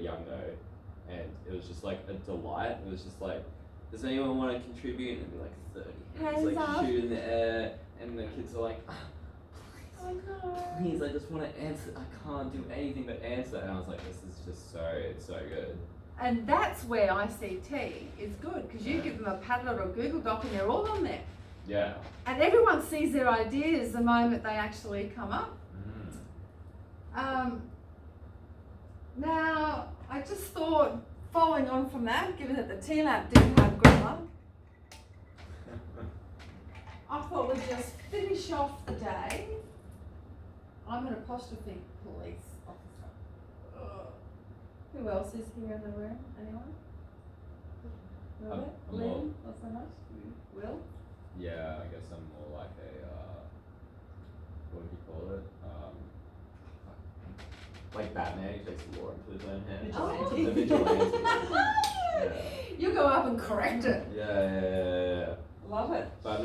young though, and it was just like a delight. It was just like, does anyone want to contribute? And it'd be like 30 hands, Hands like up. shoot in the air, and the kids are like, Oh no. please, I just want to answer. I can't do anything but answer. And I was like, this is just it's so good. And that's where ICT is good, because you give them a Padlet or a Google Doc and they're all on there. Yeah. And everyone sees their ideas the moment they actually come up. Now, I just thought, following on from that, given that the T-Lab didn't have grammar, I thought we'd just finish off the day. I'm an apostrophe police officer. Who else is here in the room? Anyone? Robert? Liam? Not so much? Will? Yeah, I guess I'm more like a, what do you call it? Like Batman, he takes the law into his own hands. Vigilante. The vigilante. Yeah. You go up and correct it. Yeah. Love it. But I'm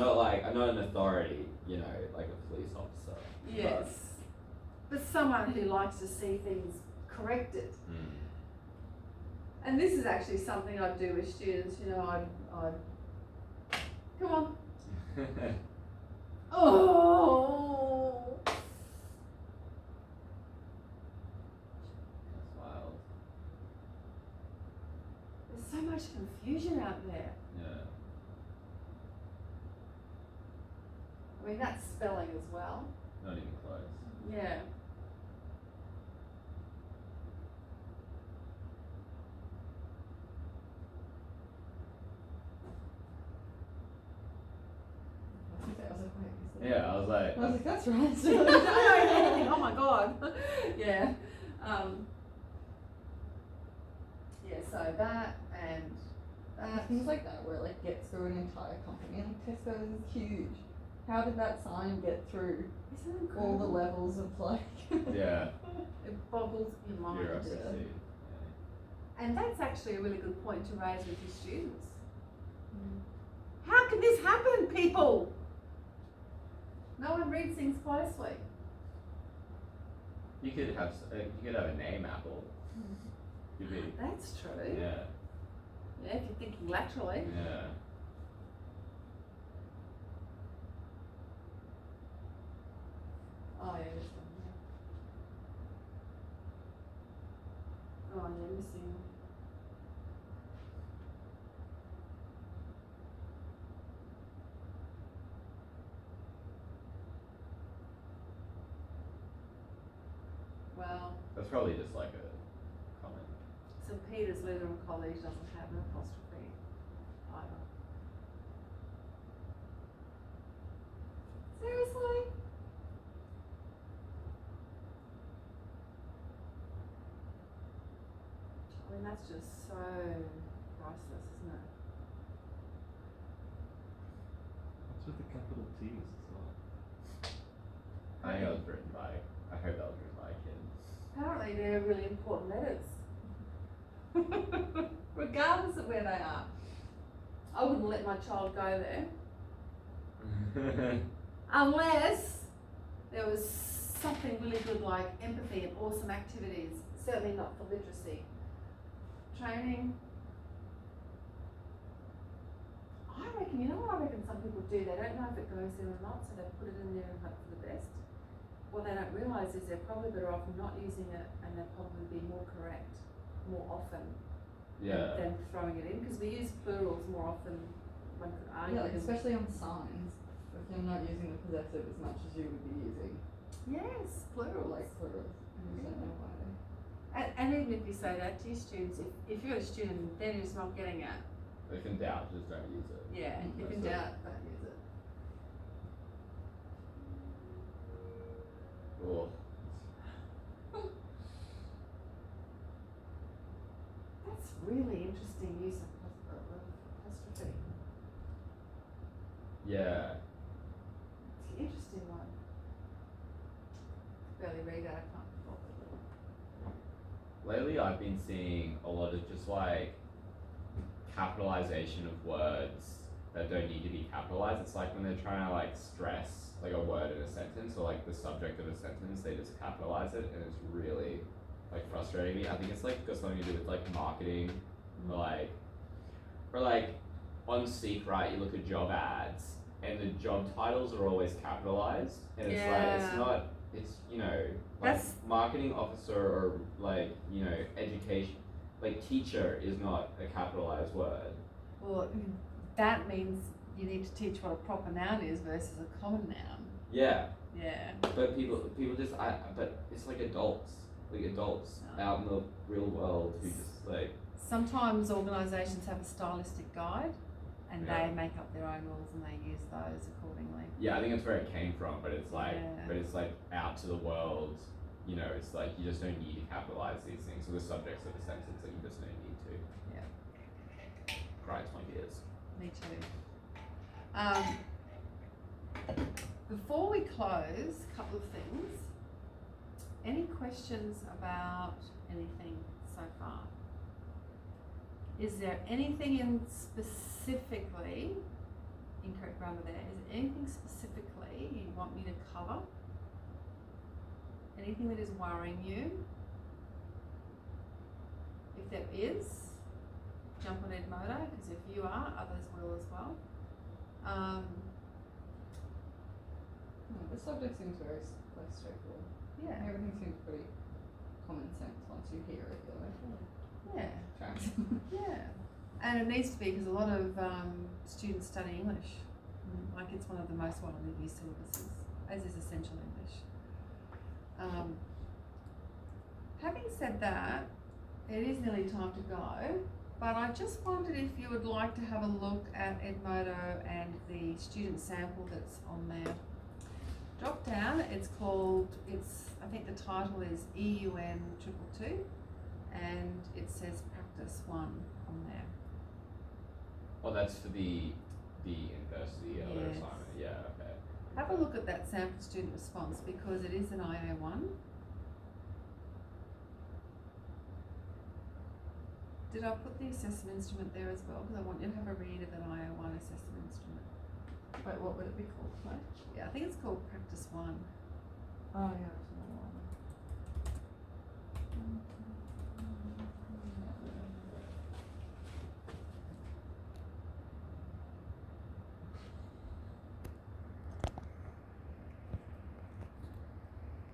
not an authority, you know, like a police officer. Yes. But someone who likes to see things corrected. And this is actually something I do with students, you know, I come on. Oh. That's wild. There's so much confusion out there. Yeah. I mean, that's spelling as well. Not even close. Yeah. Yeah, I was like, that's right. Oh my god. Yeah. Yeah, so that and that. Things like that where it like gets through an entire company. Like Tesco's is huge. How did that sign get through Isn't it all the incredible? levels of like yeah, It boggles your mind. bureaucracy. And that's actually a really good point to raise with your students. How can this happen, people? No one reads things closely. You could have a name apple. You'd be, That's true. yeah, Yeah, if you're thinking laterally. yeah. Oh yeah, this one. Yeah. Oh yeah, missing. Well, That's probably just like a comment. St. Peter's Lutheran College doesn't have an apostrophe either. Seriously? I mean, that's just so priceless, isn't it? What's with the capital T's as well? I think that was written by, I hope that was written by a kid. Apparently they're really important letters. Regardless of where they are. I wouldn't let my child go there. Unless there was something really good like empathy and awesome activities. Certainly not for literacy. Training. I reckon, you know what I reckon some people do? They don't know if it goes there or not, so they put it in there and hope for the best. What they don't realise is they're probably better off not using it, and they'll probably be more correct more often than throwing it in, because we use plurals more often. One could argue. yeah, like especially on signs. If you're not using the possessive as much as you would be using Yes, plurals. like plurals. I just don't know why. And even if you say that to your students, if you're a student, then you're just not getting it. If in doubt, just don't use it. Yeah, if in That's it. doubt, don't use it. Cool. That's really interesting use of apostrophe. Yeah. It's an interesting one. Barely read that, I can't be bothered. Lately, I've been seeing a lot of just like capitalization of words that don't need to be capitalized. It's like when they're trying to like stress like a word in a sentence or like the subject of a sentence, they just capitalize it, and it's really like frustrating me. I think it's like got something to do with like marketing, Mm. or like on Seek, right? You look at job ads, and the job titles are always capitalized, and it's like it's Yeah. not. It's like That's- marketing officer or like education, like teacher is not a capitalized word. Well, that means you need to teach what a proper noun is versus a common noun. Yeah, Yeah. but people just but it's like adults No. out in the real world who just like Sometimes organisations have a stylistic guide, and Yeah. they make up their own rules and they use those accordingly. yeah, I think that's where it came from, but it's like Yeah. out to the world, it's like you just don't need to capitalize these things. So the subjects of the sentence that you just don't need to. Yeah. Grinds my gears. Me too. Before we close, a couple of things. Any questions about anything so far? Is there anything in specifically, incorrect grammar there, is there anything specifically you want me to cover? Anything that is worrying you? If there is, jump on Edmodo, because if you are, others will as well. The subject seems very quite straightforward. Yeah, Everything seems pretty common sense once you hear it. You're like, oh, yeah, tracks. yeah. And it needs to be, because a lot of students study English. Like it's one of the most widely used syllabuses, as is Essential English. Having said that, it is nearly time to go, but I just wondered if you would like to have a look at Edmodo and the student sample that's on there. Drop down, I think the title is EUN221, and it says Practice 1 on there. Oh, that's for the university other Yes. assignment. Yeah, okay. Have a look at that sample student response, because it is an IO1. Did I put the assessment instrument there as well? Because I want you to have a read of an IO1 assessment instrument. Wait, what would it be called? Like? Yeah, I think it's called Practice 1. Oh yeah, it's another one.